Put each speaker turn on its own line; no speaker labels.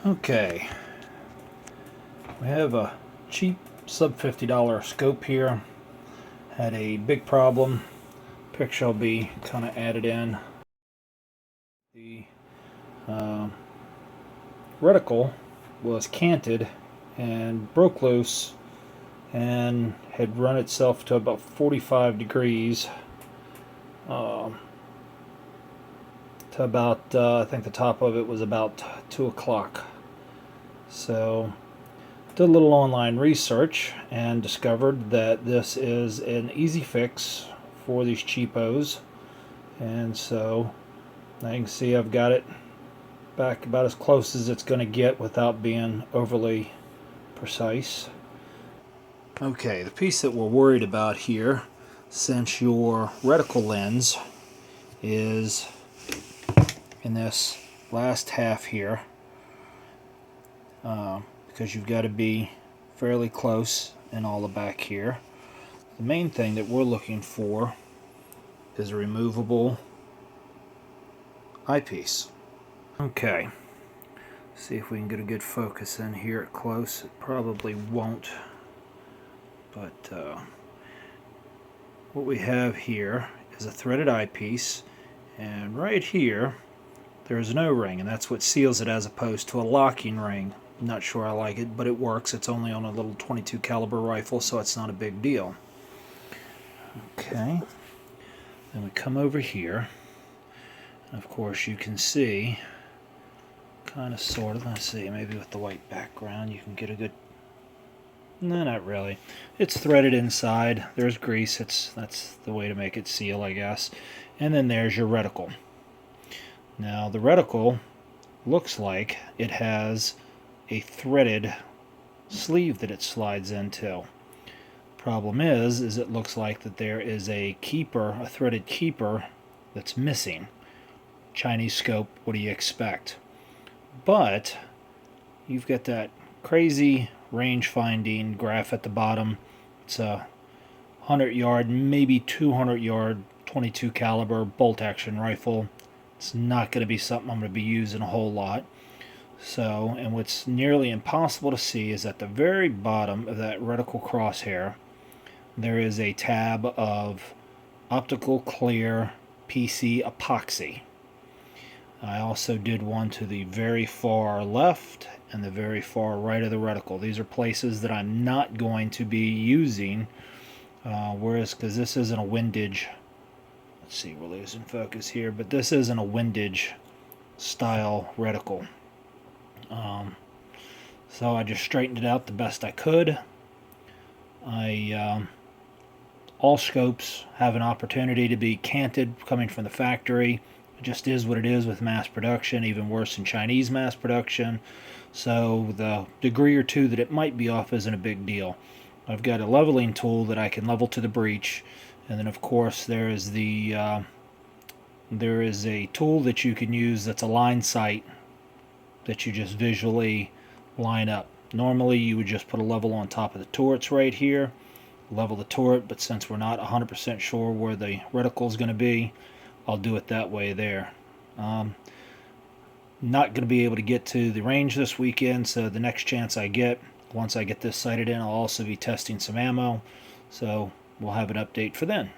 Okay, we have a cheap sub $50 scope here. Had a big problem. Picture will be kind of added in. The reticle was canted and broke loose and had run itself to about 45 degrees to about I think the top of it was about 2 o'clock. So did a little online research and discovered that this is an easy fix for these cheapos, and so now you can see I've got it back about as close as it's going to get without being overly precise. Okay, the piece that we're worried about here, since your reticle lens is in this last half here, because you've got to be fairly close in all the back here. The main thing that we're looking for is a removable eyepiece. Okay, see if we can get a good focus in here at close. It probably won't, but what we have here is a threaded eyepiece, and right here there's an O-ring, and that's what seals it as opposed to a locking ring. I'm not sure I like it, but it works. It's only on a little .22 caliber rifle, so it's not a big deal. Okay, then we come over here, and of course you can see, kind of sort of, let's see, maybe with the white background you can get a good, no, not really. It's threaded inside. There's grease. That's the way to make it seal, I guess. And then there's your reticle. Now the reticle looks like it has a threaded sleeve that it slides into. Problem is it looks like that there is a keeper, a threaded keeper, that's missing. Chinese scope, what do you expect? But you've got that crazy range finding graph at the bottom. It's a 100-yard, maybe 200-yard 22 caliber bolt action rifle. It's not going to be something I'm going to be using a whole lot. So, and what's nearly impossible to see is at the very bottom of that reticle crosshair, there is a tab of optical clear PC epoxy. I also did one to the very far left and the very far right of the reticle. These are places that I'm not going to be using, whereas because this isn't a windage. Let's see, we're losing focus here, but this isn't a windage style reticle. So I just straightened it out the best I could. All scopes have an opportunity to be canted coming from the factory. It just is what it is with mass production, even worse than Chinese mass production. So the degree or two that it might be off isn't a big deal. I've got a leveling tool that I can level to the breech, and then of course there is a tool that you can use that's a line sight that you just visually line up. Normally you would just put a level on top of the turrets right here, level the turret, but since we're not 100% sure where the reticle is going to be, I'll do it that way there. Not going to be able to get to the range this weekend, so the next chance I get, once I get this sighted in, I'll also be testing some ammo, so we'll have an update for then.